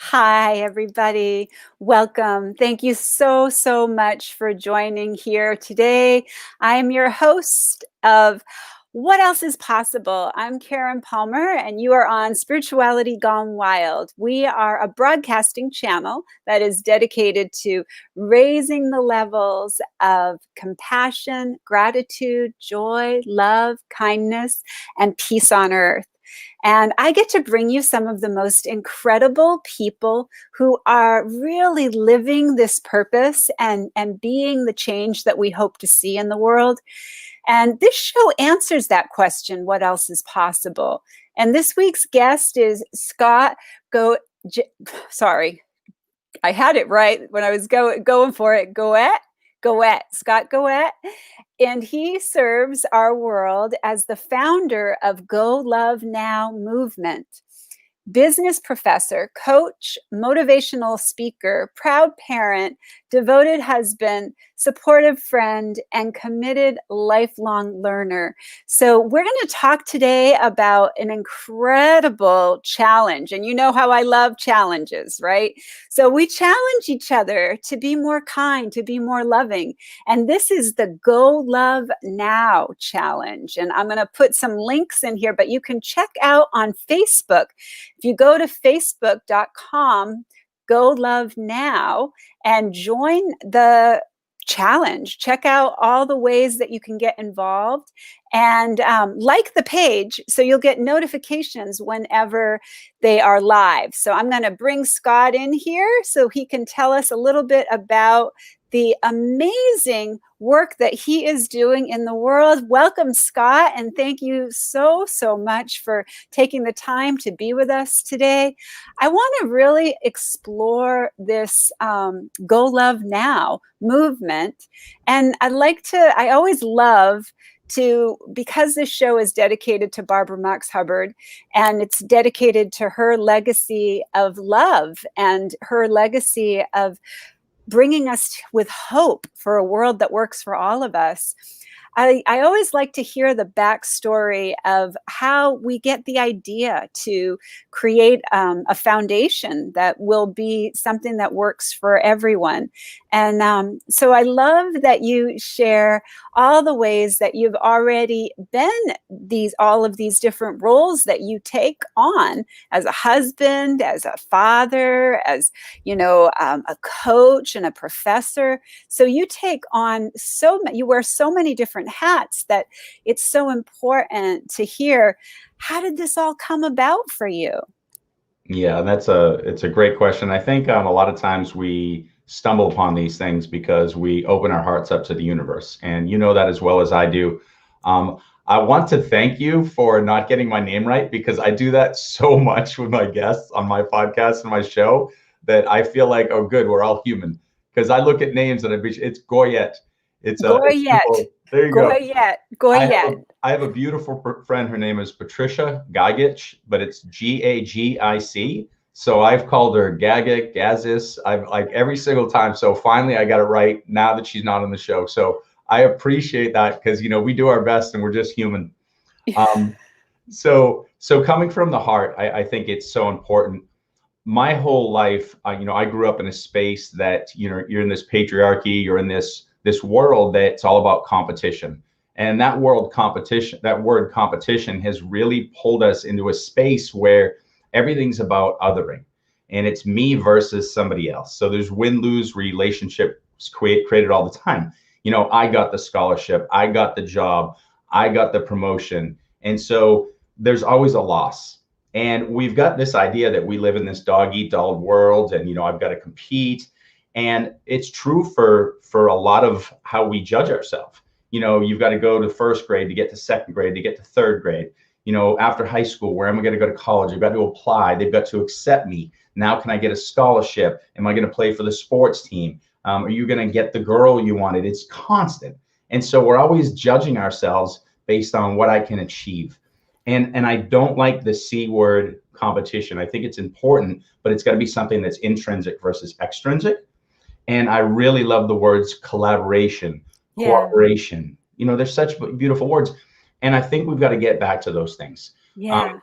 Hi, everybody. Welcome. Thank you so much for joining here today. I'm your host of What Else is Possible? I'm Karen Palmer, and you are on Spirituality Gone Wild. We are a broadcasting channel that is dedicated to raising the levels of compassion, gratitude, joy, love, kindness, and peace on earth. And I get to bring you some of the most incredible people who are really living this purpose and being the change that we hope to see in the world. And this show answers that question, what else is possible? And this week's guest is Scott sorry, I had it right when I was going for it. Scott Goyette. And he serves our world as the founder of Go Love Now movement. Business professor, coach, motivational speaker, proud parent, devoted husband, supportive friend, and committed lifelong learner. So we're going to talk today about an incredible challenge. And you know how I love challenges, right? So we challenge each other to be more kind, to be more loving. And this is the Go Love Now challenge. And I'm going to put some links in here, but you can check out on Facebook. If you go to facebook.com, Go Love Now, and join the challenge, check out all the ways that you can get involved, and like the page so you'll get notifications whenever they are live. So I'm going to bring Scott in here so he can tell us a little bit about the amazing work that he is doing in the world. Welcome, Scott, and thank you so much for taking the time to be with us today. I want to really explore this Go Love Now movement, and I always love to, because this show is dedicated to Barbara Marx Hubbard, and it's dedicated to her legacy of love and her legacy of bringing us with hope for a world that works for all of us. I always like to hear the backstory of how we get the idea to create a foundation that will be something that works for everyone. And so I love that you share all the ways that you've already been all of these different roles that you take on as a husband, as a father, as a coach and a professor. So you take on you wear so many different hats that it's so important to hear, how did this all come about for you? Yeah, it's a great question. I think a lot of times we stumble upon these things because we open our hearts up to the universe, and you know that as well as I do. I want to thank you for not getting my name right, because I do that so much with my guests on my podcast and my show that I feel like, oh, good, we're all human. Because I look at names and it's Goyette. It's Goyette. simple. There you go. Goyette. I have a Goyette. I have a beautiful friend. Her name is Patricia Gagic, but it's Gagic. So I've called her Gagic, Gazis. I've like every single time. So finally I got it right now that she's not on the show. So I appreciate that, because we do our best and we're just human. Um, so coming from the heart, I think it's so important. My whole life, I grew up in a space that you're in this patriarchy, you're in this world that's all about competition. And that word competition has pulled pulled us into a space where everything's about othering, and it's me versus somebody else. So there's win-lose relationships created all the time. I got the scholarship, I got the job, I got the promotion. And so there's always a loss. And we've got this idea that we live in this dog-eat-dog world, and I've got to compete. And it's true for a lot of how we judge ourselves. You've got to go to first grade to get to second grade to get to third grade. After high school, where am I going to go to college? I've got to apply. They've got to accept me. Now, can I get a scholarship? Am I going to play for the sports team? Are you going to get the girl you wanted? It's constant. And so we're always judging ourselves based on what I can achieve. And I don't like the C word, competition. I think it's important, but it's got to be something that's intrinsic versus extrinsic. And I really love the words collaboration, cooperation. They're such beautiful words. And I think we've got to get back to those things. Yeah.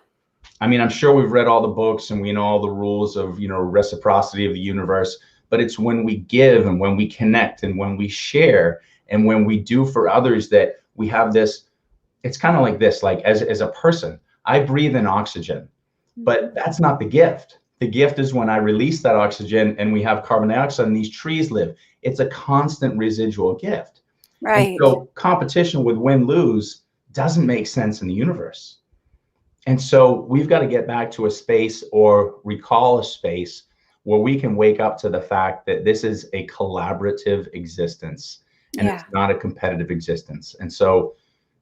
I mean, I'm sure we've read all the books and we know all the rules of, reciprocity of the universe, but it's when we give and when we connect and when we share and when we do for others that we have this. It's kind of like this, like as a person, I breathe in oxygen, but that's not the gift. The gift is when I release that oxygen and we have carbon dioxide and these trees live. It's a constant residual gift. And Right. so competition with win-lose doesn't make sense in the universe. And so we've got to get back to a space or recall a space where we can wake up to the fact that this is a collaborative existence and Yeah. it's not a competitive existence. And so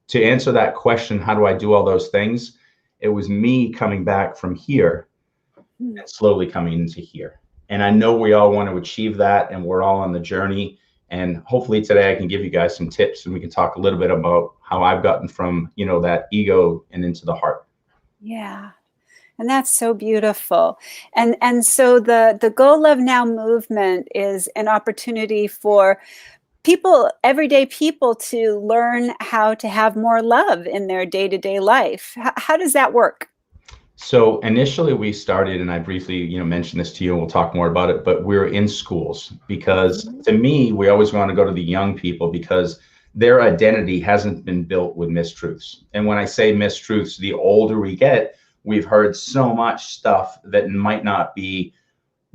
to answer that question, how do I do all those things? It was me coming back from here Mm. and slowly coming into here. And I know we all want to achieve that and we're all on the journey. And hopefully today I can give you guys some tips and we can talk a little bit about how I've gotten from, that ego and into the heart. Yeah. And that's so beautiful. And so the Go Love Now movement is an opportunity for people, everyday people, to learn how to have more love in their day-to-day life. How does that work? So initially we started, and I briefly, mentioned this to you, and we'll talk more about it, but we're in schools because Mhm. to me, we always want to go to the young people because their identity hasn't been built with mistruths. And when I say mistruths, the older we get, we've heard so much stuff that might not be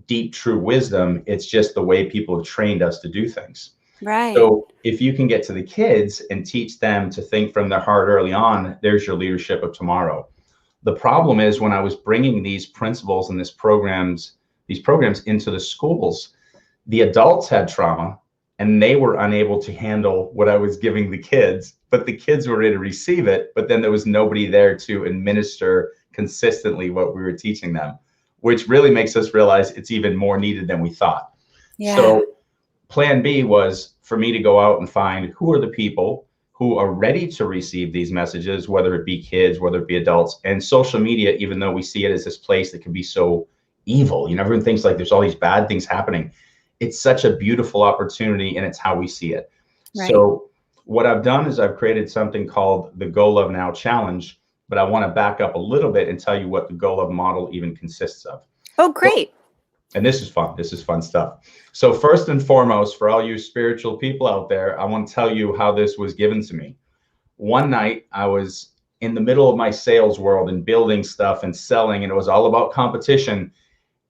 deep, true wisdom. It's just the way people have trained us to do things. Right. So if you can get to the kids and teach them to think from their heart early on, there's your leadership of tomorrow. The problem is when I was bringing these principles and these programs into the schools, the adults had trauma and they were unable to handle what I was giving the kids, but the kids were ready to receive it. But then there was nobody there to administer consistently what we were teaching them, which really makes us realize it's even more needed than we thought. Yeah. So plan B was for me to go out and find who are the people who are ready to receive these messages, whether it be kids, whether it be adults. And social media, even though we see it as this place that can be so evil, everyone thinks like there's all these bad things happening. It's such a beautiful opportunity and it's how we see it. Right. So what I've done is I've created something called the Go Love Now Challenge, but I want to back up a little bit and tell you what the Go Love model even consists of. Oh, great. And this is fun. This is fun stuff. So first and foremost, for all you spiritual people out there, I want to tell you how this was given to me. One night I was in the middle of my sales world and building stuff and selling, and it was all about competition.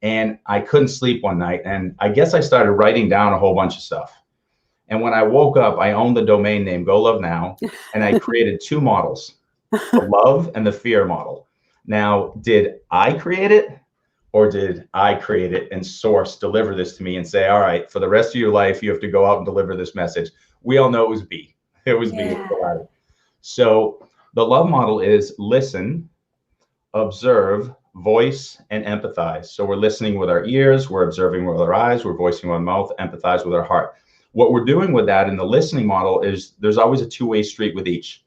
And I couldn't sleep one night. And I guess I started writing down a whole bunch of stuff. And when I woke up, I owned the domain name Go Love Now, and I created two models, the love and the fear model. Now, did I create it? Or did I create it and source deliver this to me and say, all right, for the rest of your life, you have to go out and deliver this message? We all know it was B. It was B. It was Yeah. the latter. So the love model is listen, observe, voice, and empathize. So we're listening with our ears, we're observing with our eyes, we're voicing with our mouth, empathize with our heart. What we're doing with that in the listening model is there's always a two-way street with each.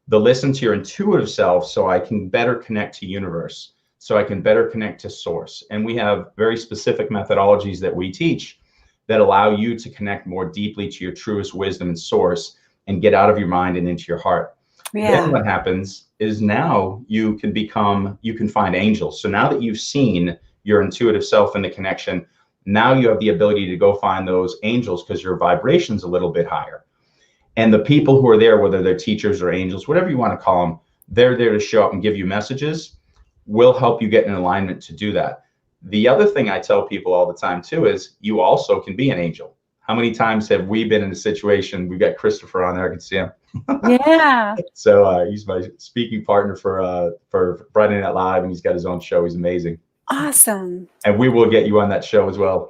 The listen to your intuitive self so I can better connect to universe, so I can better connect to source. And we have very specific methodologies that we teach that allow you to connect more deeply to your truest wisdom and source and get out of your mind and into your heart. Then Yeah. what happens is now you can find angels. So now that you've seen your intuitive self and the connection, now you have the ability to go find those angels because your vibration's a little bit higher. And the people who are there, whether they're teachers or angels, whatever you want to call them, they're there to show up and give you messages. Will help you get in alignment to do that. The other thing I tell people all the time too is you also can be an angel. How many times have we been in a situation? We've got Christopher on there. I can see him. Yeah. So he's my speaking partner for Friday Night Live, and he's got his own show. He's amazing, Awesome. and we will get you on that show as well.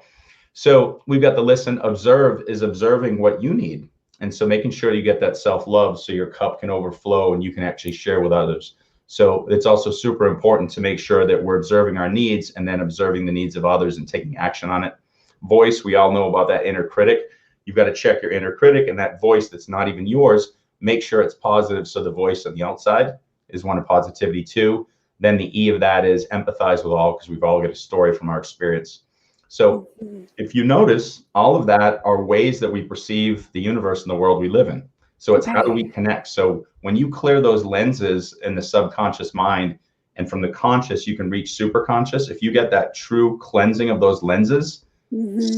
So we've got the listen, observe is observing what you need, and so making sure you get that self-love so your cup can overflow and you can actually share with others. So it's also super important to make sure that we're observing our needs and then observing the needs of others and taking action on it. Voice, we all know about that inner critic. You've got to check your inner critic and that voice that's not even yours. Make sure it's positive. So the voice on the outside is one of positivity too. Then the E of that is empathize with all, because we've all got a story from our experience. So Mhm. if you notice, all of that are ways that we perceive the universe and the world we live in. So it's how do Right. we connect? So when you clear those lenses in the subconscious mind And from the conscious, you can reach super conscious. If you get that true cleansing of those lenses,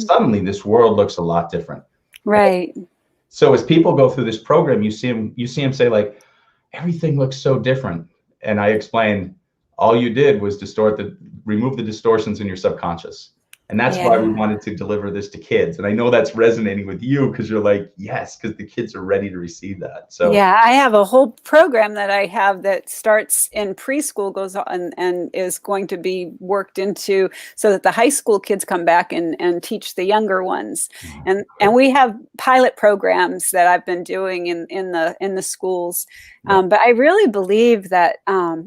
suddenly this world looks a lot different. Right. So as people go through this program, you see them say like, everything looks so different. And I explained, all you did was remove the distortions in your subconscious. And that's why we wanted to deliver this to kids. And I know that's resonating with you because you're like, yes, because the kids are ready to receive that. So yeah, I have a whole program that I have that starts in preschool, goes on and is going to be worked into so that the high school kids come back and teach the younger ones. And we have pilot programs that I've been doing in the schools. But I really believe that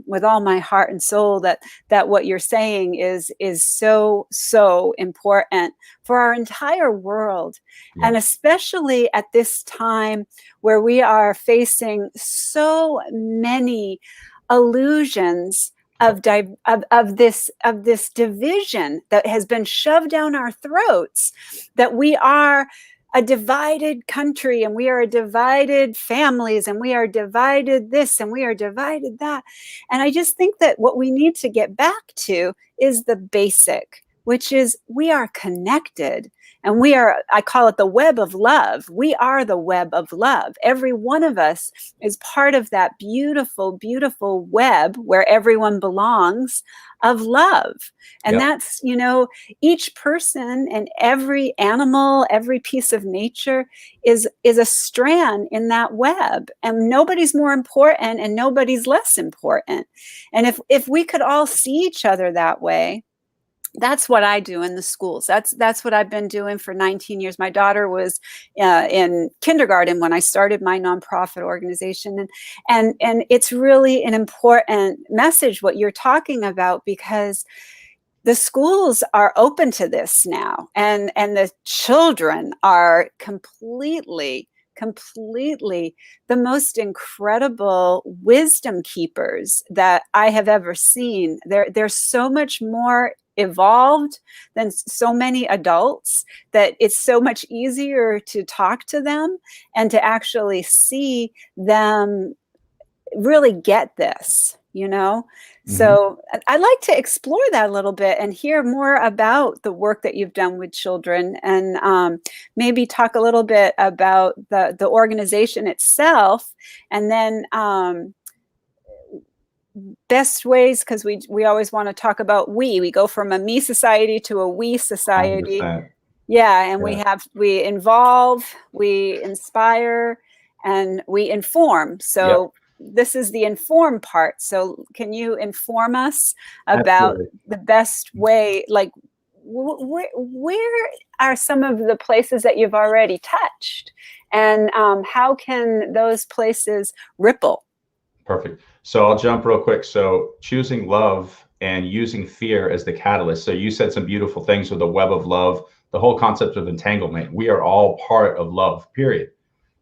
with all my heart and soul that what you're saying is so important for our entire world. And especially at this time where we are facing so many illusions of this division that has been shoved down our throats, that we are a divided country and we are divided families and we are divided this and we are divided that. And I just think that what we need to get back to is the basic, which is we are connected. And we are, I call it the web of love. We are the web of love. Every one of us is part of that beautiful, beautiful web where everyone belongs of love. And that's, each person and every animal, every piece of nature is a strand in that web. And nobody's more important and nobody's less important. And if we could all see each other that way, that's what I do in the schools. That's what I've been doing for 19 years. My daughter was in kindergarten when I started my nonprofit organization, and it's really an important message what you're talking about, because the schools are open to this now, and the children are completely the most incredible wisdom keepers that I have ever seen. They're so much more evolved than so many adults that it's so much easier to talk to them and to actually see them really get this, So I'd like to explore that a little bit and hear more about the work that you've done with children, and maybe talk a little bit about the organization itself, and then best ways, because we always want to talk about we go from a me society to a we society. 100%. And we involve, we inspire, and we inform. So this is the inform part. So can you inform us about the best way, like where are some of the places that you've already touched, and how can those places ripple? Perfect. So I'll jump real quick. So choosing love and using fear as the catalyst. So you said some beautiful things with the web of love, the whole concept of entanglement. We are all part of love, period.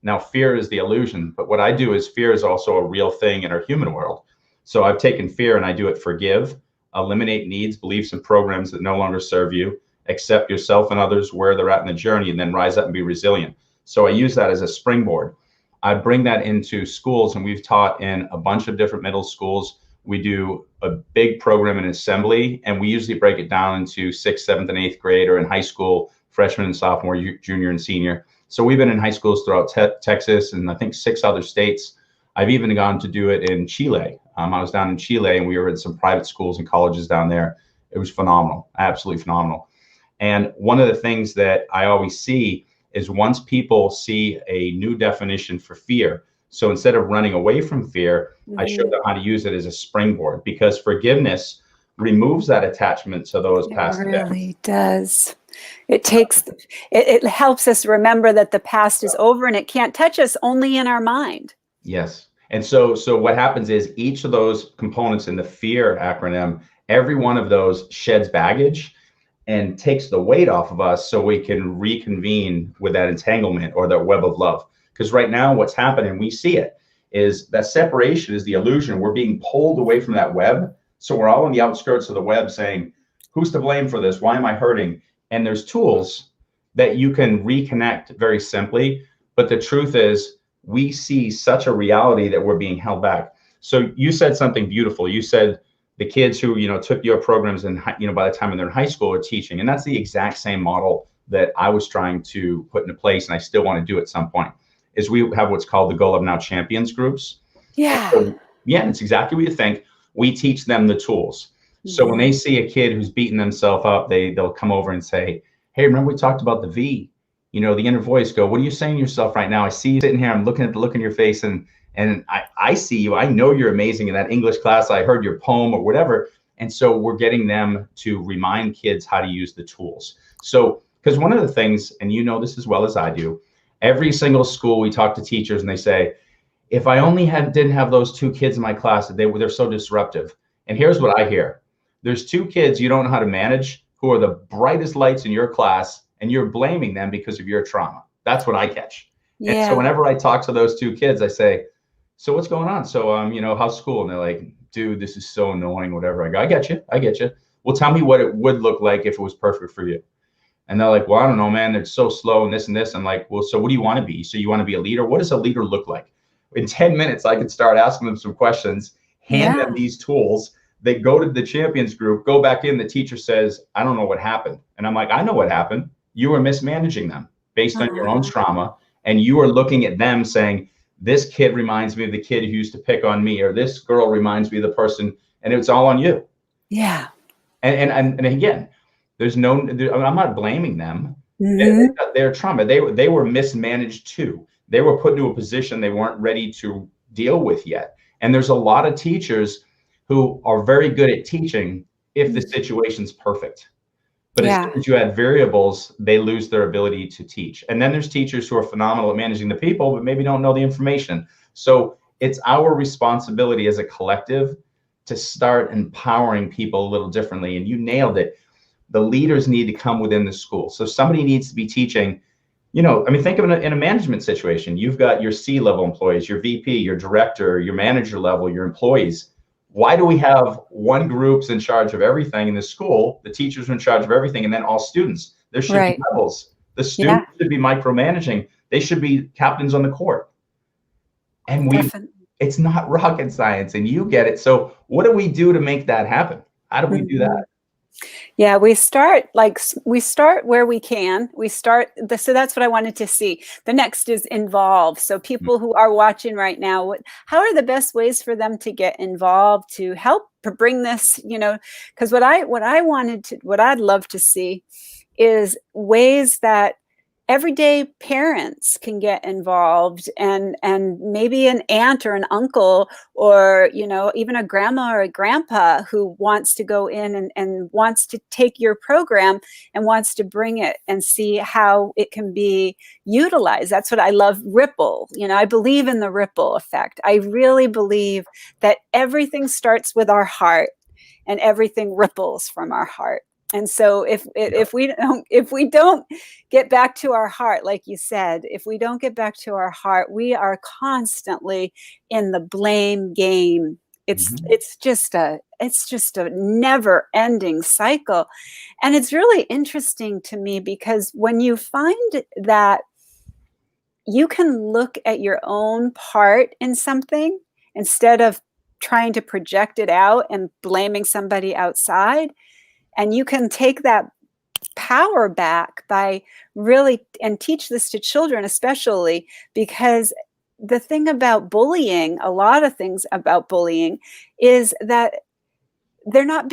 Now, fear is the illusion, but what I do is fear is also a real thing in our human world. So I've taken fear and I do it forgive, eliminate needs, beliefs, and programs that no longer serve you, accept yourself and others where they're at in the journey, and then rise up and be resilient. So I use that as a springboard. I bring that into schools, and we've taught in a bunch of different middle schools. We do a big program in assembly, and we usually break it down into 6th, 7th, and 8th grade, or in high school, freshman and sophomore, junior and senior. So we've been in high schools throughout Texas and I think 6 other states. I've even gone to do it in Chile. I was down in Chile, and we were in some private schools and colleges down there. It was phenomenal, absolutely phenomenal. And one of the things that I always see is once people see a new definition for fear, so instead of running away from fear, I show them how to use it as a springboard, because forgiveness removes that attachment to those past events. It really does. It helps us remember that the past is over and it can't touch us, only in our mind. Yes. And so what happens is each of those components in the fear acronym, every one of those sheds baggage and takes the weight off of us so we can reconvene with that entanglement or that web of love. Because right now what's happening, we see it, is that separation is the illusion. We're being pulled away from that web. So we're all on the outskirts of the web saying, who's to blame for this? Why am I hurting? And there's tools that you can reconnect very simply. But the truth is, we see such a reality that we're being held back. So you said something beautiful. You said the kids who, took your programs and, by the time they're in high school are teaching. And that's the exact same model that I was trying to put into place, and I still want to do at some point, is we have what's called the Go Love Now Champions groups. Yeah. So, yeah, it's exactly what you think. We teach them the tools. So when they see a kid who's beating themselves up, they'll come over and say, hey, remember we talked about the V? The inner voice go, what are you saying to yourself right now? I see you sitting here. I'm looking at the look in your face, and I see you. I know you're amazing in that English class. I heard your poem or whatever. And so we're getting them to remind kids how to use the tools. So, because one of the things, and you know this as well as I do, every single school we talk to teachers and they say, if I only didn't have those 2 kids in my class, they're so disruptive. And here's what I hear. There's 2 kids you don't know how to manage who are the brightest lights in your class, and you're blaming them because of your trauma. That's what I catch. Yeah. And so whenever I talk to those 2 kids, I say, so what's going on? So, how's school? And they're like, dude, this is so annoying, whatever. I go, I get you. Well, tell me what it would look like if it was perfect for you. And they're like, well, I don't know, man. It's so slow and this and this. I'm like, well, so what do you want to be? So you want to be a leader? What does a leader look like? In 10 minutes, I could start asking them some questions, hand them these tools. They go to the champions group, go back in. The teacher says, I don't know what happened. And I'm like, I know what happened. You were mismanaging them based on your own trauma. And you are looking at them saying, this kid reminds me of the kid who used to pick on me, or this girl reminds me of the person, and it's all on you. Yeah. And again, I'm not blaming them. Their trauma, they were mismanaged too. They were put into a position they weren't ready to deal with yet. And there's a lot of teachers who are very good at teaching if the situation's perfect. But as soon as you add variables, they lose their ability to teach. And then there's teachers who are phenomenal at managing the people, but maybe don't know the information. So it's our responsibility as a collective to start empowering people a little differently. And you nailed it. The leaders need to come within the school. So somebody needs to be teaching, think of it in a management situation. You've got your C-level employees, your VP, your director, your manager level, your employees. Why do we have one group's in charge of everything in the school? The teachers are in charge of everything, and then all students. There should be levels. The students should be micromanaging. They should be captains on the court. And it's not rocket science, and you get it. So what do we do to make that happen? How do we do that? Yeah, we start where we can. So that's what I wanted to see. The next is involve. So people who are watching right now, how are the best ways for them to get involved, to help to bring this, because what I'd love to see is ways that everyday parents can get involved, and maybe an aunt or an uncle, or even a grandma or a grandpa who wants to go in and wants to take your program and wants to bring it and see how it can be utilized. That's what I love. Ripple. I believe in the ripple effect. I really believe that everything starts with our heart and everything ripples from our heart. And so if we don't get back to our heart, like you said, if we don't get back to our heart, we are constantly in the blame game. It's just a never ending cycle. And it's really interesting to me, because when you find that you can look at your own part in something instead of trying to project it out and blaming somebody outside, and you can take that power back by and teach this to children especially, because the thing about bullying, a lot of things about bullying, is that they're not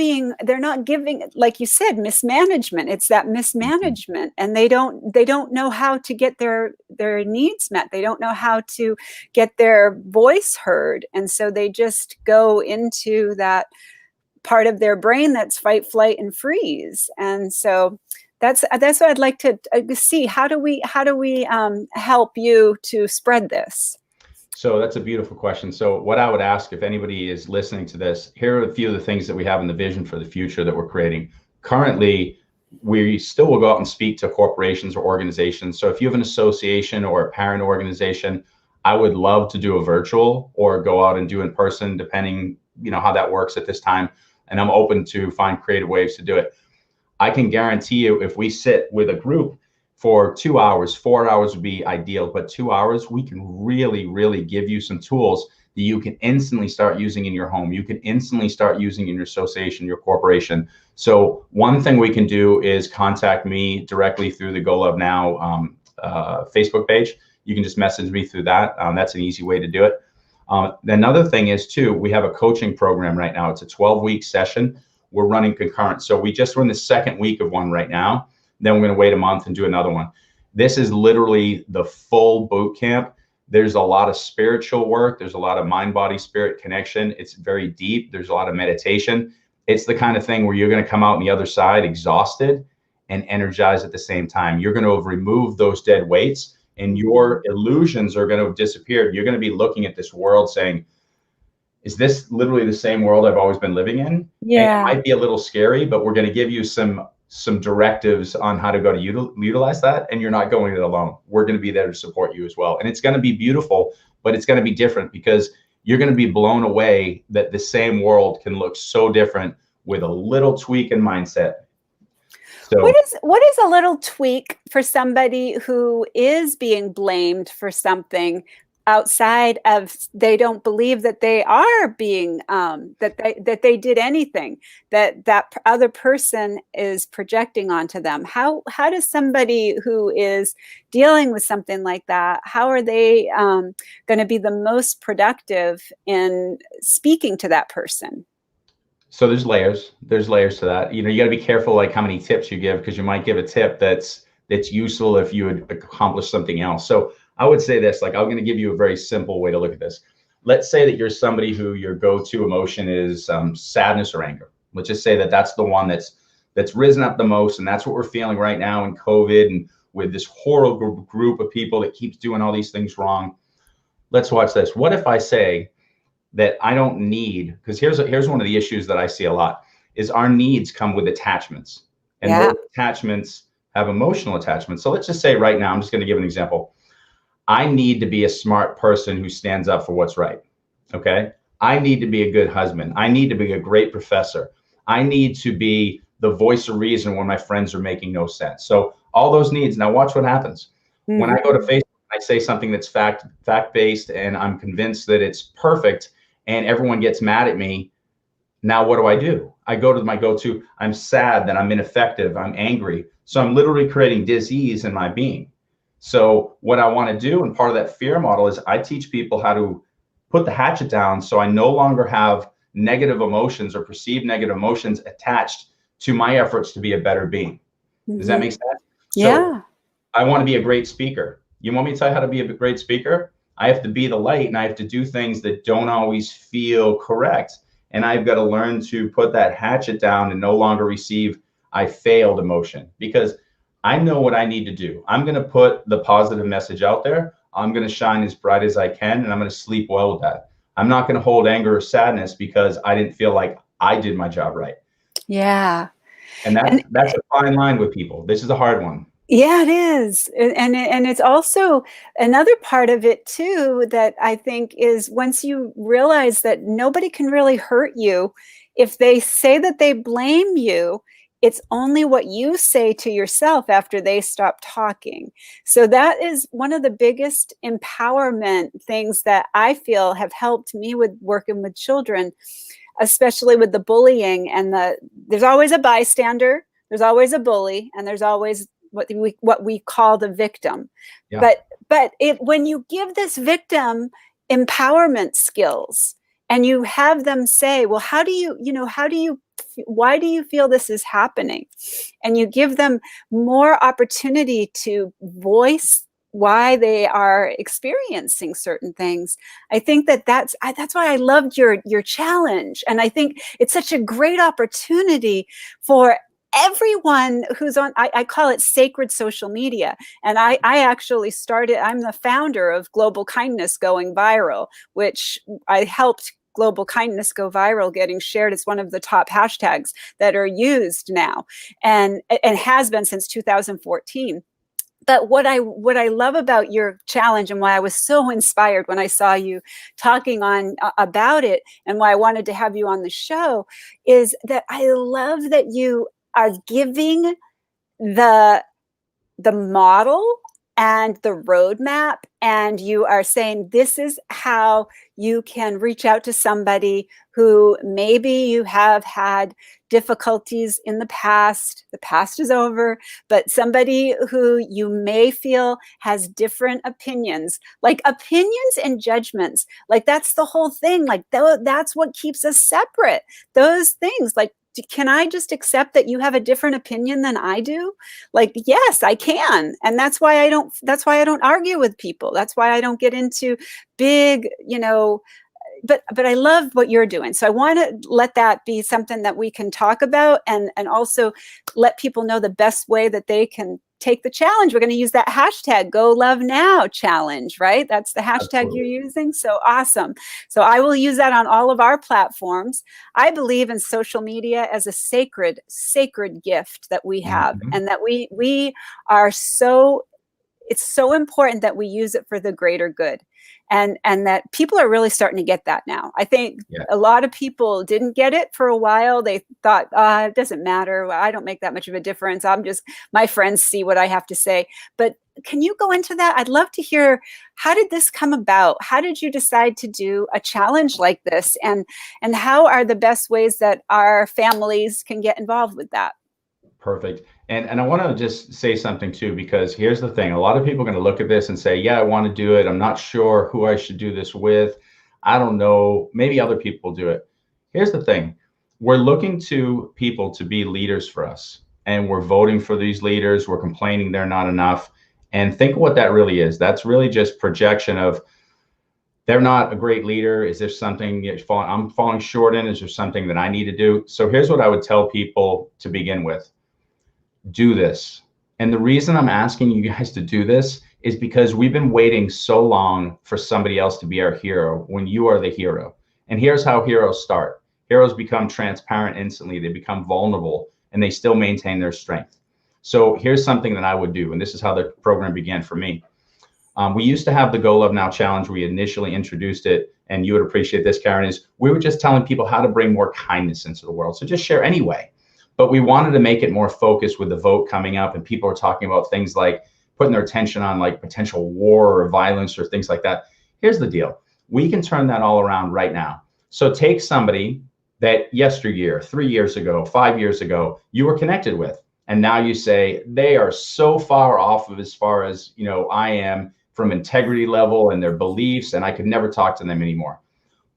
giving, like you said, mismanagement. It's that mismanagement, and they don't know how to get their needs met. They don't know how to get their voice heard, and so they just go into that part of their brain that's fight, flight, and freeze. And so that's what I'd like to see. How do we help you to spread this? So that's a beautiful question. So what I would ask, if anybody is listening to this, here are a few of the things that we have in the vision for the future that we're creating. Currently, we still will go out and speak to corporations or organizations. So if you have an association or a parent organization, I would love to do a virtual or go out and do in person, depending, how that works at this time. And I'm open to find creative ways to do it. I can guarantee you, if we sit with a group for 2 hours, 4 hours would be ideal, but 2 hours, we can really, really give you some tools that you can instantly start using in your home. You can instantly start using in your association, your corporation. So one thing we can do is contact me directly through the Go Love Now Facebook page. You can just message me through that. That's an easy way to do it. Another thing is too, we have a coaching program right now. It's a 12-week session. We're running concurrent. So we just run the second week of one right now. Then we're going to wait a month and do another one. This is literally the full boot camp. There's a lot of spiritual work. There's a lot of mind, body, spirit connection. It's very deep. There's a lot of meditation. It's the kind of thing where you're going to come out on the other side exhausted and energized at the same time. You're going to have removed those dead weights and your illusions are going to have disappeared. You're going to be looking at this world saying, is this literally the same world I've always been living in? Yeah. And it might be a little scary, but we're going to give you some directives on how to go to utilize that. And you're not going it alone. We're going to be there to support you as well. And it's going to be beautiful, but it's going to be different because you're going to be blown away that the same world can look so different with a little tweak in mindset. So what is a little tweak for somebody who is being blamed for something outside of, they don't believe that they are being that they did anything, that other person is projecting onto them? How does somebody who is dealing with something like that, how are they going to be the most productive in speaking to that person? So there's layers to that. You know, you got to be careful like how many tips you give, because you might give a tip that's useful if you would accomplish something else. So I would say this, like, I'm going to give you a very simple way to look at this. Let's say that you're somebody who your go-to emotion is sadness or anger. Let's just say that that's the one that's risen up the most, and that's what we're feeling right now in COVID and with this horrible group of people that keeps doing all these things wrong. Let's watch this. What if I say that I don't need, because here's one of the issues that I see a lot, is our needs come with attachments, and those attachments have emotional attachments. So let's just say right now, I'm just going to give an example. I need to be a smart person who stands up for what's right. Okay. I need to be a good husband. I need to be a great professor. I need to be the voice of reason when my friends are making no sense. So all those needs. Now watch what happens. Mm-hmm. When I go to Facebook, I say something that's fact-based and I'm convinced that it's perfect and everyone gets mad at me. Now what do? I go to my go-to. I'm sad, that I'm ineffective, I'm angry. So I'm literally creating dis-ease in my being. So what I want to do, and part of that fear model, is I teach people how to put the hatchet down so I no longer have negative emotions or perceived negative emotions attached to my efforts to be a better being. Does that make sense? Yeah. So I want to be a great speaker. You want me to tell you how to be a great speaker? I have to be the light, and I have to do things that don't always feel correct. And I've got to learn to put that hatchet down and no longer receive I failed emotion, because I know what I need to do. I'm going to put the positive message out there. I'm going to shine as bright as I can, and I'm going to sleep well with that. I'm not going to hold anger or sadness because I didn't feel like I did my job right. Yeah. And that's a fine line with people. This is a hard one. Yeah, it is. And it's also another part of it too, that I think is, once you realize that nobody can really hurt you, if they say that they blame you, it's only what you say to yourself after they stop talking. So that is one of the biggest empowerment things that I feel have helped me with working with children, especially with the bullying and there's always a bystander, there's always a bully, and there's always what we call the victim. Yeah. But when you give this victim empowerment skills and you have them say, well, why do you feel this is happening? And you give them more opportunity to voice why they are experiencing certain things. I think that's why I loved your challenge. And I think it's such a great opportunity for everyone who's on, I call it sacred social media. And I actually I'm the founder of Global Kindness Going Viral, which I helped Global Kindness go viral, getting shared. It's one of the top hashtags that are used now, and has been since 2014. But what I love about your challenge, and why I was so inspired when I saw you talking about it, and why I wanted to have you on the show, is that I love that you are giving the model and the roadmap, and you are saying this is how you can reach out to somebody who maybe you have had difficulties in the past is over, but somebody who you may feel has different opinions, like opinions and judgments, like that's the whole thing, like that's what keeps us separate, those things, like can I just accept that you have a different opinion than I do? Like, yes, I can. And that's why I don't argue with people. That's why I don't get into big, but I love what you're doing. So I want to let that be something that we can talk about, and also let people know the best way that they can take the challenge. We're going to use that hashtag Go Love Now challenge, right? That's the hashtag Absolutely. you're using. So awesome. So I will use that on all of our platforms. I believe in social media as a sacred gift that we have, and that we are so, it's so important that we use it for the greater good. And that people are really starting to get that now. I think a lot of people didn't get it for a while. They thought, it doesn't matter. I don't make that much of a difference. My friends see what I have to say. But can you go into that? I'd love to hear, how did this come about? How did you decide to do a challenge like this? And how are the best ways that our families can get involved with that? Perfect. And I want to just say something too, because here's the thing. A lot of people are going to look at this and say, yeah, I want to do it. I'm not sure who I should do this with. I don't know. Maybe other people do it. Here's the thing. We're looking to people to be leaders for us, and we're voting for these leaders. We're complaining they're not enough. And think of what that really is. That's really just projection of, they're not a great leader. Is there something I'm falling short in? Is there something that I need to do? So here's what I would tell people to begin with. Do this. And the reason I'm asking you guys to do this is because we've been waiting so long for somebody else to be our hero when you are the hero. And here's how heroes start. Heroes become transparent instantly. They become vulnerable, and they still maintain their strength. So here's something that I would do. And this is how the program began for me. We used to have the Go Love Now challenge. We initially introduced it, and you would appreciate this, Karen, is we were just telling people how to bring more kindness into the world. So just share anyway. But we wanted to make it more focused with the vote coming up, and people are talking about things like putting their attention on like potential war or violence or things like that. Here's the deal. We can turn that all around right now. So take somebody that yesteryear, 3 years ago, 5 years ago, you were connected with, and now you say they are so far off of as far as, I am from integrity level and their beliefs, and I could never talk to them anymore.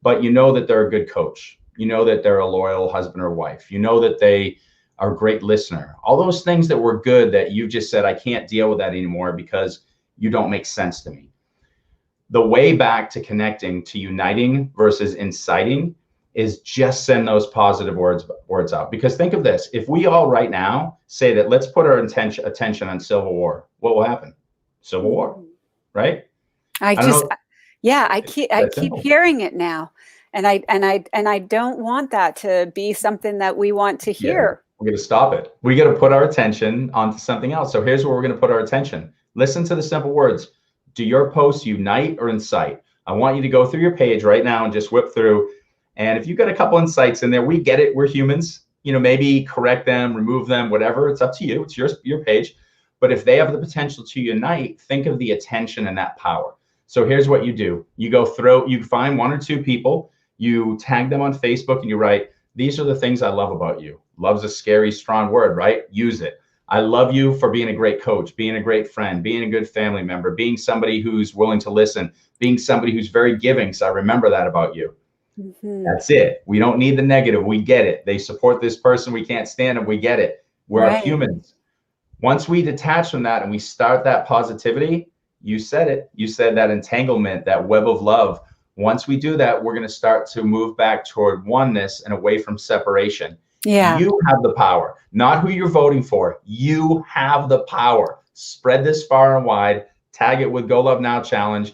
But you know that they're a good coach. You know that they're a loyal husband or wife. You know that they are a great listener. All those things that were good that you just said, I can't deal with that anymore because you don't make sense to me. The way back to connecting, to uniting versus inciting, is just send those positive words out. Because think of this, if we all right now say that let's put our attention on civil war, what will happen? Civil war, right? I keep hearing it now. And I don't want that to be something that we want to hear. We're going to stop it. We got to put our attention onto something else. So here's where we're going to put our attention. Listen to the simple words. Do your posts unite or incite? I want you to go through your page right now and just whip through. And if you've got a couple insights in there, we get it. We're humans. Maybe correct them, remove them, whatever. It's up to you. It's your page. But if they have the potential to unite, think of the attention and that power. So here's what you do. You go through, you find 1 or 2 people, you tag them on Facebook, and you write, these are the things I love about you. Love's a scary, strong word, right? Use it. I love you for being a great coach, being a great friend, being a good family member, being somebody who's willing to listen, being somebody who's very giving. So I remember that about you. That's it. We don't need the negative. We get it. They support this person. We can't stand them. We get it. We're humans. Once we detach from that and we start that positivity, you said it. You said that entanglement, that web of love. Once we do that, we're going to start to move back toward oneness and away from separation. Yeah. You have the power, not who you're voting for. You have the power. Spread this far and wide. Tag it with Go Love Now Challenge.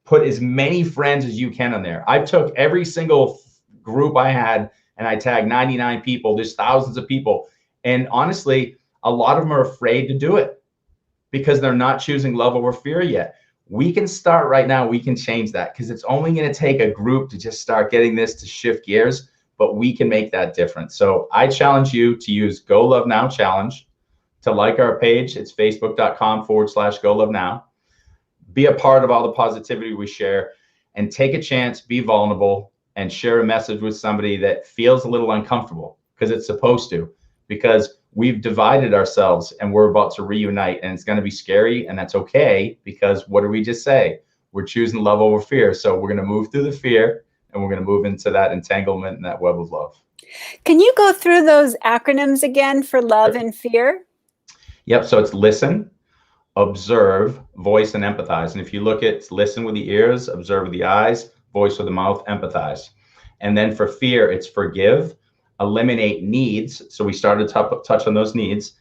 Put as many friends as you can on there. I took every single group I had and I tagged 99 people. There's thousands of people. And honestly, a lot of them are afraid to do it because they're not choosing love over fear yet. We can start right now. We can change that because it's only going to take a group to just start getting this to shift gears, but we can make that difference. So I challenge you to use Go Love Now Challenge. to like our page. It's facebook.com/Go Love Now. Be a part of all the positivity we share, and take a chance, be vulnerable, and share a message with somebody that feels a little uncomfortable, because it's supposed to, because we've divided ourselves and we're about to reunite, and it's going to be scary, and that's okay, because what did we just say? We're choosing love over fear. So we're going to move through the fear, and we're going to move into that entanglement and that web of love. Can you go through those acronyms again for love and fear? Yep. So it's listen, observe, voice, and empathize. And if you look at listen with the ears, observe with the eyes, voice with the mouth, empathize. And then for fear, it's forgive, eliminate needs. So we started to touch on those needs,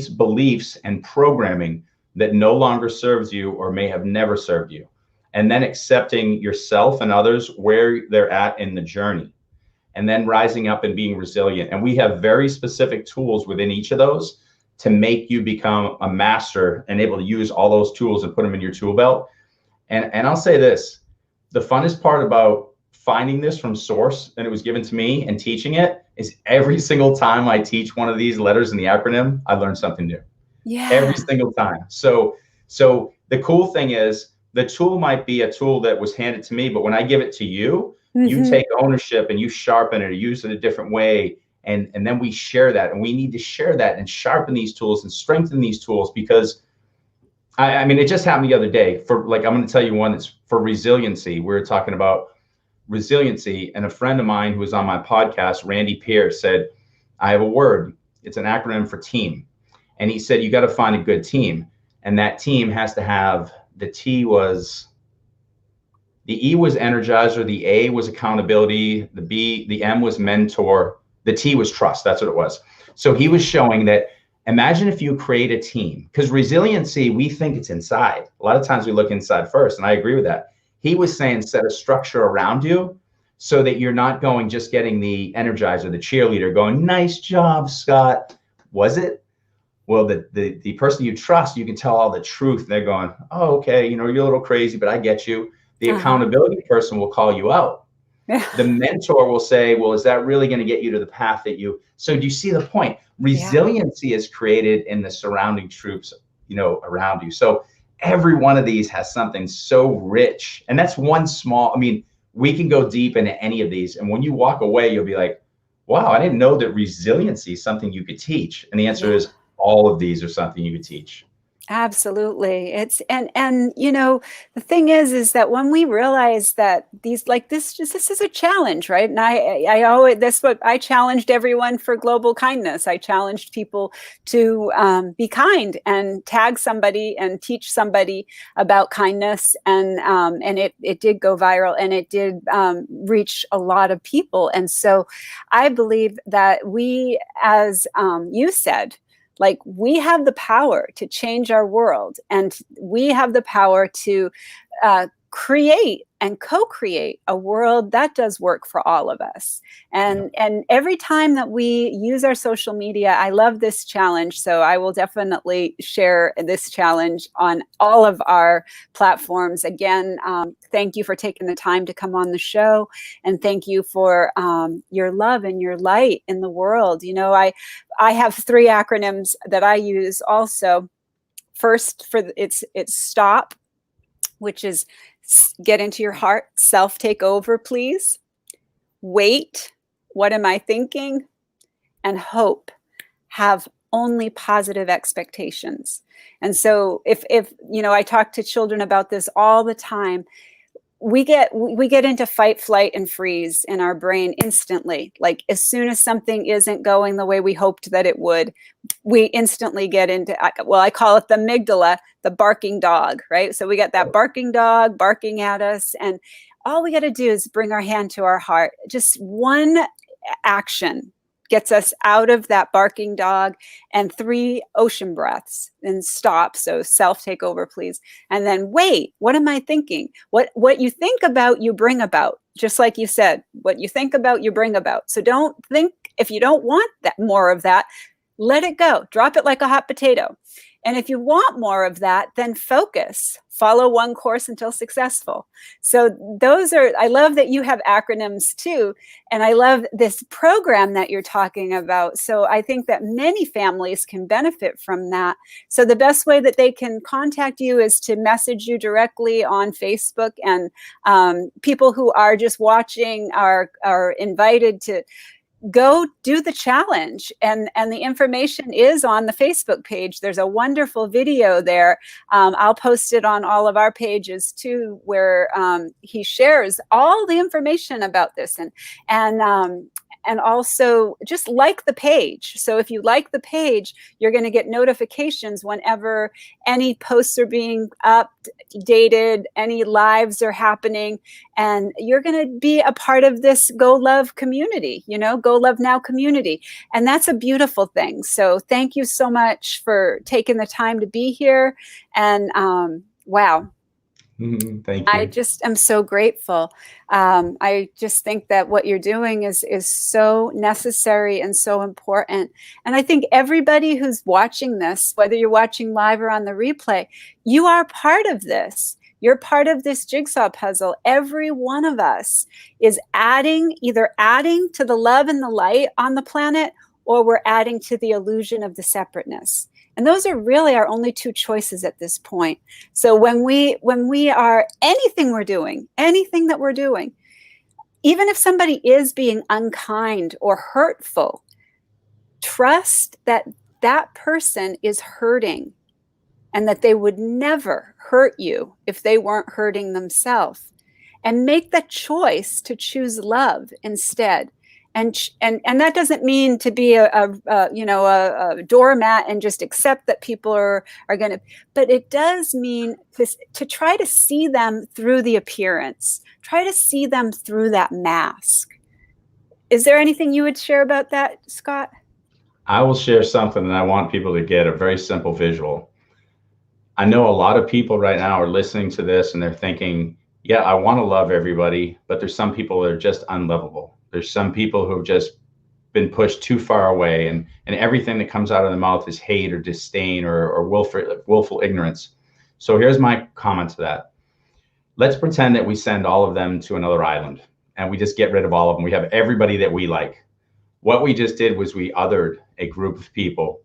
beliefs, and programming that no longer serves you or may have never served you. And then accepting yourself and others where they're at in the journey. And then rising up and being resilient. And we have very specific tools within each of those to make you become a master and able to use all those tools and put them in your tool belt. And I'll say this, the funnest part about finding this from source, and it was given to me, and teaching it, is every single time I teach one of these letters in the acronym, I learn something new. Yeah. Every single time. So the cool thing is, the tool might be a tool that was handed to me, but when I give it to you, you take ownership and you sharpen it or use it a different way. And then we share that, and we need to share that and sharpen these tools and strengthen these tools, because I mean, it just happened the other day. For like, I'm going to tell you one that's for resiliency. We were talking about resiliency, and a friend of mine who was on my podcast, Randy Pierce, said, I have a word. It's an acronym for team. And he said, you got to find a good team. And that team has to have, the E was energizer, the A was accountability, the M was mentor, the T was trust. That's what it was. So he was showing that, imagine if you create a team, because resiliency, we think it's inside. A lot of times we look inside first, and I agree with that. He was saying, set a structure around you so that you're not going, just getting the energizer, the cheerleader going, nice job, Scott. Was it? Well, the person you trust, you can tell all the truth. And they're going, oh, okay, you're a little crazy, but I get you. The accountability person will call you out. The mentor will say, well, is that really going to get you to the path that you, so do you see the point? Resiliency is created in the surrounding troops, around you. So every one of these has something so rich, and that's one small, I mean, we can go deep into any of these. And when you walk away, you'll be like, wow, I didn't know that resiliency is something you could teach. And the answer is, all of these are something you could teach. Absolutely. It's and the thing is that when we realize that these, like this is a challenge, right? And I always, that's what I challenged everyone for global kindness. I challenged people to be kind and tag somebody and teach somebody about kindness, and it did go viral, and it did reach a lot of people. And so I believe that we, as you said, like, we have the power to change our world, and we have the power to create and co-create a world that does work for all of us. And every time that we use our social media, I love this challenge. So I will definitely share this challenge on all of our platforms. Again, thank you for taking the time to come on the show, and thank you for your love and your light in the world. I have 3 acronyms that I use also. First, it's STOP, which is get into your heart, self take over, please. Wait, what am I thinking? And hope, have only positive expectations. And so if I talk to children about this all the time, we get into fight, flight, and freeze in our brain instantly. Like, as soon as something isn't going the way we hoped that it would, we instantly get into, well, I call it the amygdala, the barking dog, right? So we got that barking dog barking at us, and all we got to do is bring our hand to our heart. Just one action gets us out of that barking dog, and 3 ocean breaths, and stop. So self take over, please. And then wait, what am I thinking? What you think about, you bring about. Just like you said, what you think about, you bring about. So don't think, if you don't want that more of that, Let it go. Drop it like a hot potato. And if you want more of that, then focus. Follow one course until successful. So those are, I love that you have acronyms too. And I love this program that you're talking about. So I think that many families can benefit from that. So the best way that they can contact you is to message you directly on Facebook. And people who are just watching are invited to go do the challenge, and the information is on the Facebook page. There's a wonderful video there. I'll post it on all of our pages too, where he shares all the information about this, and also just like the page. So if you like the page, you're going to get notifications whenever any posts are being updated, any lives are happening, and you're going to be a part of this Go Love community, Go Love Now community. And that's a beautiful thing. So thank you so much for taking the time to be here. And wow. Thank you. I just am so grateful. I just think that what you're doing is so necessary and so important. And I think everybody who's watching this, whether you're watching live or on the replay, you are part of this. You're part of this jigsaw puzzle. Every one of us is either adding to the love and the light on the planet, or we're adding to the illusion of the separateness. And those are really our only two choices at this point. So when we are, anything that we're doing, even if somebody is being unkind or hurtful, trust that that person is hurting, and that they would never hurt you if they weren't hurting themselves. And make the choice to choose love instead. And that doesn't mean to be a doormat and just accept that people are going to, but it does mean to try to see them through the appearance, try to see them through that mask. Is there anything you would share about that, Scott? I will share something, and I want people to get a very simple visual. I know a lot of people right now are listening to this and they're thinking, yeah, I want to love everybody, but there's some people that are just unlovable. There's some people who've just been pushed too far away, and everything that comes out of the mouth is hate or disdain or willful ignorance. So here's my comment to that. Let's pretend that we send all of them to another island and we just get rid of all of them. We have everybody that we like. What we just did was we othered a group of people.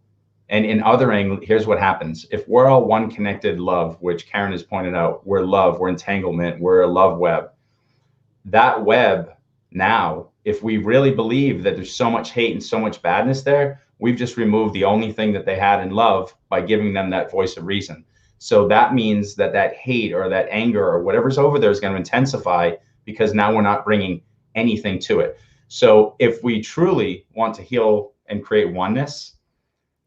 And in othering, here's what happens. If we're all one connected love, which Karen has pointed out, we're love, we're entanglement, we're a love web. That web now, if we really believe that there's so much hate and so much badness there, we've just removed the only thing that they had in love by giving them that voice of reason. So that means that hate or that anger or whatever's over there is going to intensify, because now we're not bringing anything to it. So if we truly want to heal and create oneness,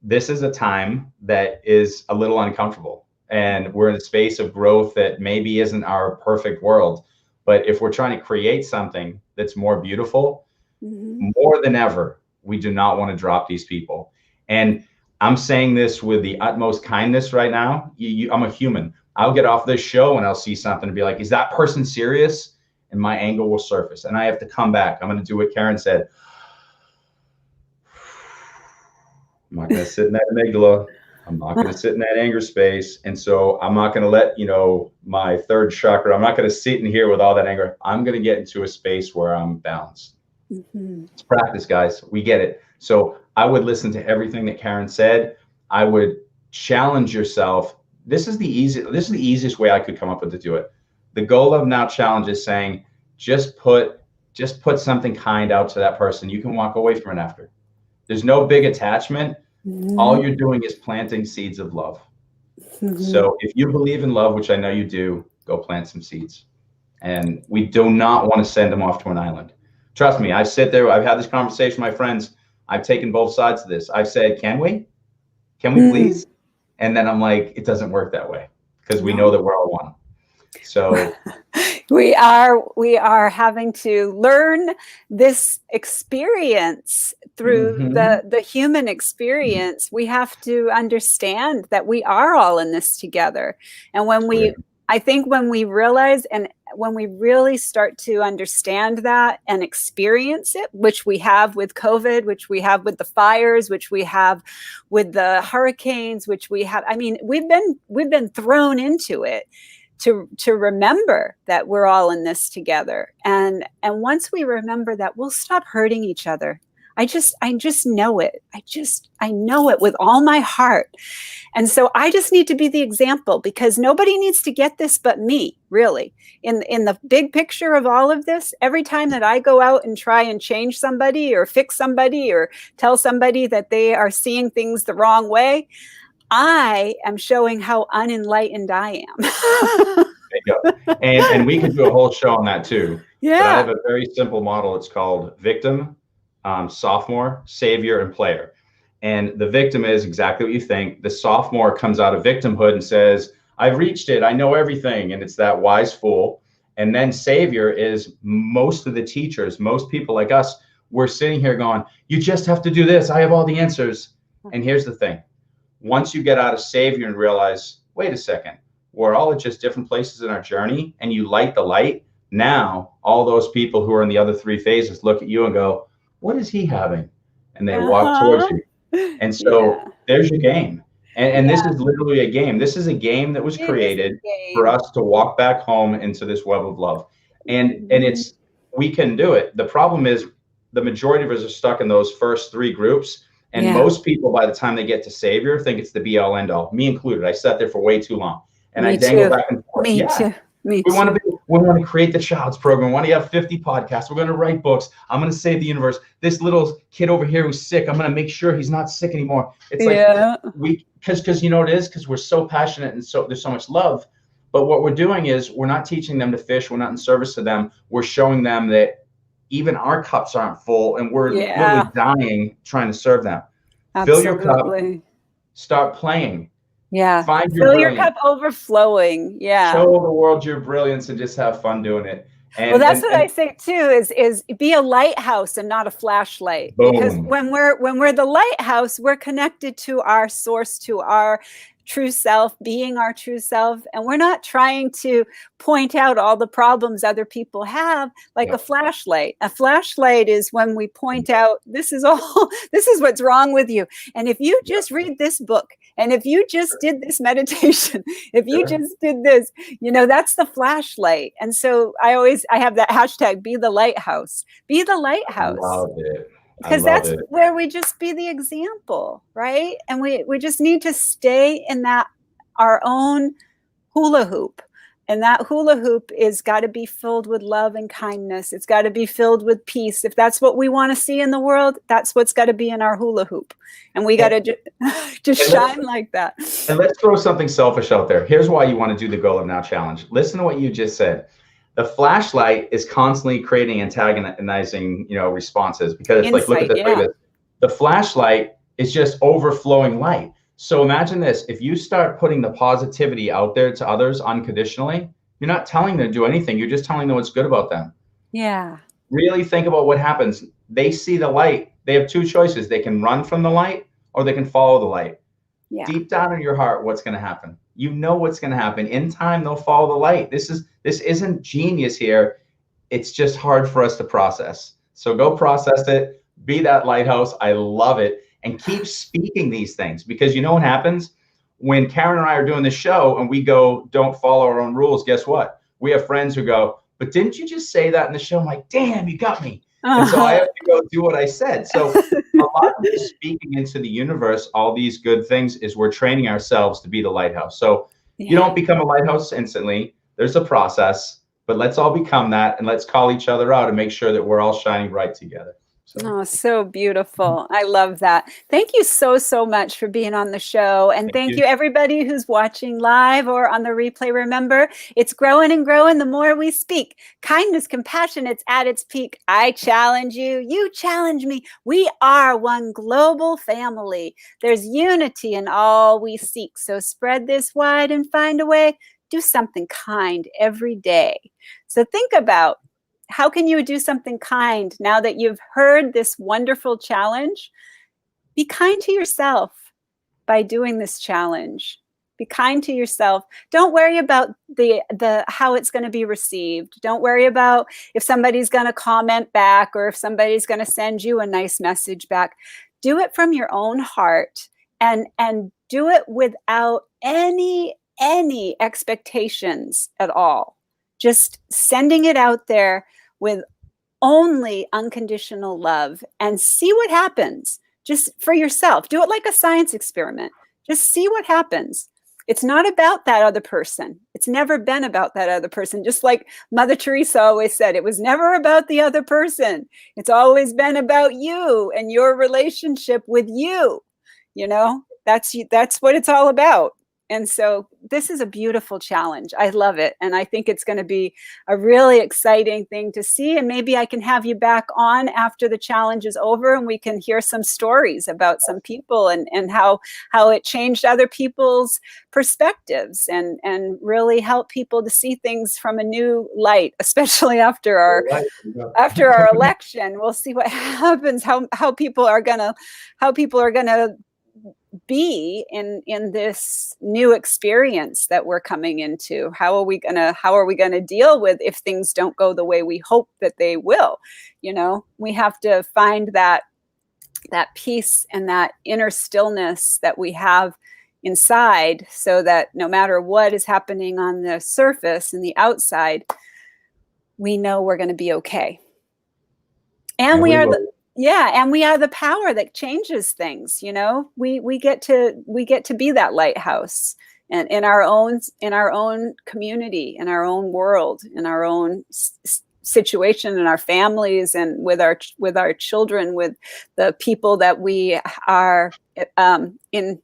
this is a time that is a little uncomfortable, and we're in a space of growth that maybe isn't our perfect world. But if we're trying to create something that's more beautiful, more than ever, we do not want to drop these people. And I'm saying this with the utmost kindness right now. I'm a human. I'll get off this show and I'll see something and be like, is that person serious? And my anger will surface and I have to come back. I'm going to do what Karen said. I'm not going to sit in that amygdala. I'm not going to sit in that anger space. And so I'm not going to let, my third chakra, I'm not going to sit in here with all that anger. I'm going to get into a space where I'm balanced. It's practice, guys. We get it. So I would listen to everything that Karen said. I would challenge yourself. This is the easiest way I could come up with to do it. The Go Love Now challenge is saying, just put something kind out to that person. You can walk away from it after. There's no big attachment. All you're doing is planting seeds of love. So if you believe in love, which I know you do, go plant some seeds. And we do not want to send them off to an island. Trust me, I sit there, I've had this conversation with my friends. I've taken both sides of this. I've said, can we please? And then I'm like, it doesn't work that way, because we know that we're all one. So we are having to learn this experience through the human experience. We have to understand that we are all in this together. And I think when we realize, and when we really start to understand that and experience it, which we have with COVID, which we have with the fires, which we have with the hurricanes, which we have, I mean, we've been thrown into it to remember that we're all in this together. And once we remember that, we'll stop hurting each other. I just know it. I know it with all my heart. And so I just need to be the example, because nobody needs to get this but me, really. In the big picture of all of this, every time that I go out and try and change somebody or fix somebody or tell somebody that they are seeing things the wrong way, I am showing how unenlightened I am. There you go. And we could do a whole show on that too. Yeah. But I have a very simple model. It's called victim, sophomore, savior, and player. And the victim is exactly what you think. The sophomore comes out of victimhood and says, I've reached it. I know everything. And it's that wise fool. And then savior is most of the teachers, most people like us, we're sitting here going, you just have to do this. I have all the answers. And here's the thing. Once you get out of savior and realize, wait a second, we're all at just different places in our journey, and you light the light, now all those people who are in the other three phases look at you and go, what is he having? And they walk towards you. And so there's your game. And this is literally a game. This is a game that was created for us to walk back home into this web of love. And it's, we can do it. The problem is the majority of us are stuck in those first three groups. And most people, by the time they get to savior, think it's the be all end all, me included. I sat there for way too long. And I dangle back and forth. Me too. We want to create the child's program. We want to have 50 podcasts. We're going to write books. I'm going to save the universe. This little kid over here who's sick, I'm going to make sure he's not sick anymore. It's like because you know what it is? Because we're so passionate and so there's so much love. But what we're doing is we're not teaching them to fish. We're not in service to them. We're showing them that even our cups aren't full, and we're literally dying trying to serve them. Absolutely. Fill your cup. Start playing. Yeah. Find Fill your cup overflowing. Yeah. Show the world your brilliance and just have fun doing it. And, well, that's what I say too, is be a lighthouse and not a flashlight. Boom. Because when we're the lighthouse, we're connected to our source, to our true self, being our true self. And we're not trying to point out all the problems other people have like a flashlight. A flashlight is when we point out, this is what's wrong with you. And if you just read this book, and if you just did this meditation, if you just did this, that's the flashlight. And so I have that hashtag, be the lighthouse. Be the lighthouse. I love it. Because that's where we just be the example, right? And we just need to stay in that, our own hula hoop. And that hula hoop is got to be filled with love and kindness. It's got to be filled with peace. If that's what we want to see in the world, that's what's got to be in our hula hoop. And we got to just shine like that. And let's throw something selfish out there. Here's why you want to do the Go Live Now challenge. Listen to what you just said. The flashlight is constantly creating antagonizing, responses, because it's like, look at this, look at this. The flashlight is just overflowing light. So imagine this, if you start putting the positivity out there to others unconditionally, you're not telling them to do anything. You're just telling them what's good about them. Yeah. Really think about what happens. They see the light. They have two choices. They can run from the light or they can follow the light. Yeah. Deep down in your heart, what's going to happen? You know what's going to happen. In time, they'll follow the light. This isn't genius here. It's just hard for us to process. So go process it. Be that lighthouse. I love it. And keep speaking these things, because you know what happens? When Karen and I are doing the show and we go, don't follow our own rules, guess what? We have friends who go, but didn't you just say that in the show? I'm like, damn, you got me. And so I have to go do what I said. So a lot of this speaking into the universe, all these good things, is we're training ourselves to be the lighthouse. So you don't become a lighthouse instantly. There's a process, but let's all become that, and let's call each other out and make sure that we're all shining bright together. So beautiful. I love that. Thank you so much for being on the show. And thank you everybody who's watching live or on the replay. Remember, it's growing and growing the more we speak. Kindness, compassion, it's at its peak. I challenge you. You challenge me. We are one global family. There's unity in all we seek. So spread this wide and find a way. Do something kind every day. So think about, how can you do something kind now that you've heard this wonderful challenge? Be kind to yourself by doing this challenge. Be kind to yourself. Don't worry about the how it's going to be received. Don't worry about if somebody's going to comment back or if somebody's going to send you a nice message back. Do it from your own heart, and do it without any expectations at all. Just sending it out there with only unconditional love, and see what happens. Just for yourself. Do it like a science experiment. Just see what happens. It's not about that other person. It's never been about that other person. Just like Mother Teresa always said, it was never about the other person. It's always been about you and your relationship with you. You know, that's what it's all about. And so this is a beautiful challenge. I love it. And I think it's going to be a really exciting thing to see. And maybe I can have you back on after the challenge is over and we can hear some stories about some people and how it changed other people's perspectives and really help people to see things from a new light, especially after our election. We'll see what happens, how people are going to be in this new experience that we're coming into. How are we gonna deal with if things don't go the way we hope that they will? You know, we have to find that peace and that inner stillness that we have inside, so that no matter what is happening on the surface and the outside, we know we're going to be okay. And we are the power that changes things. You know, we get to be that lighthouse, and in our own community, in our own world, in our own situation, in our families, and with our children, with the people that we are in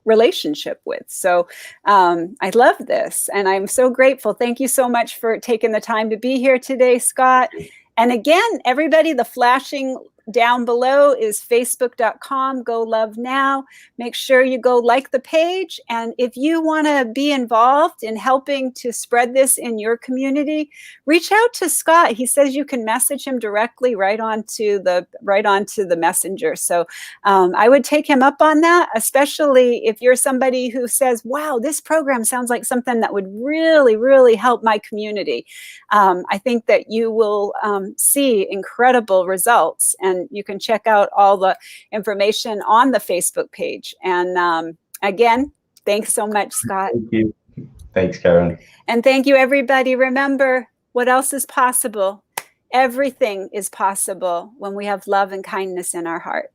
relationship with. So I love this, and I'm so grateful. Thank you so much for taking the time to be here today, Scott. And again, everybody, the flashing down below is facebook.com, Go Love Now. Make sure you go like the page. And if you want to be involved in helping to spread this in your community, reach out to Scott. He says you can message him directly right onto the messenger. So I would take him up on that, especially if you're somebody who says, wow, this program sounds like something that would really, really help my community. I think that you will see incredible results, and you can check out all the information on the Facebook page. And again, thanks so much, Scott. Thank you. Thanks, Karen. And thank you, everybody. Remember, what else is possible? Everything is possible when we have love and kindness in our heart.